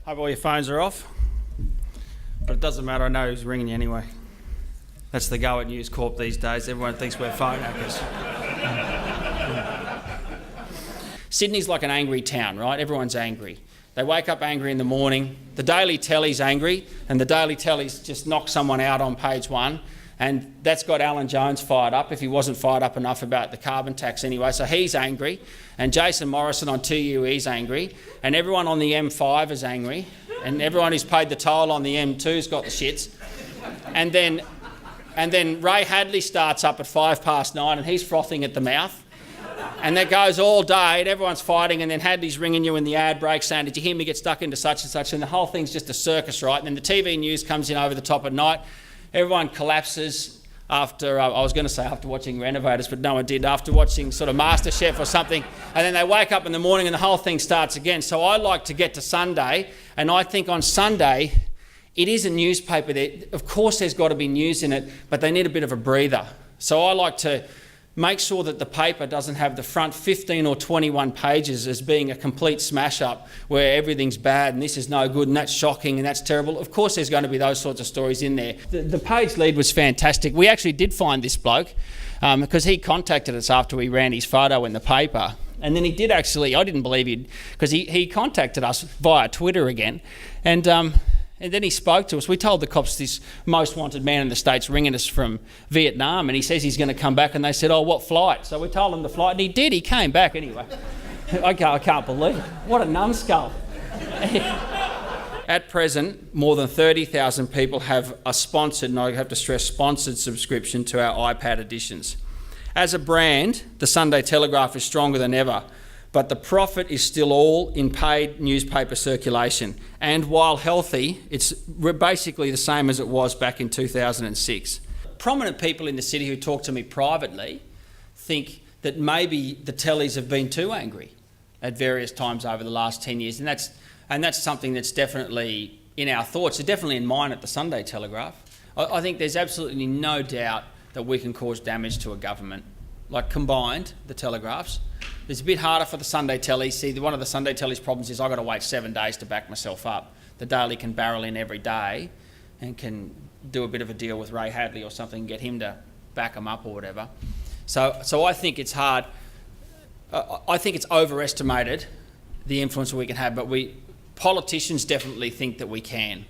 Hope all your phones are off. But it doesn't matter, I know who's ringing you anyway. That's the go at News Corp these days. Everyone thinks we're phone hackers. Sydney's like an angry town, right? Everyone's angry. They wake up angry in the morning. The Daily Telly's angry, and the Daily Telly's just knocked someone out on page 1. And that's got Alan Jones fired up, if he wasn't fired up enough about the carbon tax anyway. So he's angry. And Jason Morrison on 2UE's angry. And everyone on the M5 is angry. And everyone who's paid the toll on the M2's got the shits. And then Ray Hadley starts up at 9:05 and he's frothing at the mouth. And that goes all day and everyone's fighting, and then Hadley's ringing you in the ad break saying, did you hear me get stuck into such and such? And the whole thing's just a circus, right? And then the TV news comes in over the top at night. Everyone collapses after, I was going to say after watching Renovators, but no one did, after watching sort of MasterChef or something. And then they wake up in the morning and the whole thing starts again. So I like to get to Sunday, and I think on Sunday, it is a newspaper. Of course there's got to be news in it, but they need a bit of a breather. So I like to make sure that the paper doesn't have the front 15 or 21 pages as being a complete smash-up where everything's bad and this is no good and that's shocking and that's terrible. Of course there's going to be those sorts of stories in there. The page lead was fantastic. We actually did find this bloke because he contacted us after we ran his photo in the paper. And then he did actually, I didn't believe he'd, because he contacted us via Twitter again. And then he spoke to us. We told the cops this most wanted man in the States ringing us from Vietnam, and he says he's going to come back, and they said, oh, what flight? So we told him the flight, and he did. He came back anyway. I can't believe it. What a numbskull. At present, more than 30,000 people have a sponsored, and I have to stress sponsored, subscription to our iPad editions. As a brand, the Sunday Telegraph is stronger than ever, but the profit is still all in paid newspaper circulation. And while healthy, it's basically the same as it was back in 2006. Prominent people in the city who talk to me privately think that maybe the tellies have been too angry at various times over the last 10 years. And that's something that's definitely in our thoughts. It's definitely in mine at the Sunday Telegraph. I think there's absolutely no doubt that we can cause damage to a government. Like combined, the telegraphs. It's a bit harder for the Sunday tellies. See, one of the Sunday tellies' problems is I've got to wait 7 days to back myself up. The Daily can barrel in every day and can do a bit of a deal with Ray Hadley or something, get him to back them up or whatever. So I think it's hard. I think it's overestimated, the influence we can have, but politicians definitely think that we can.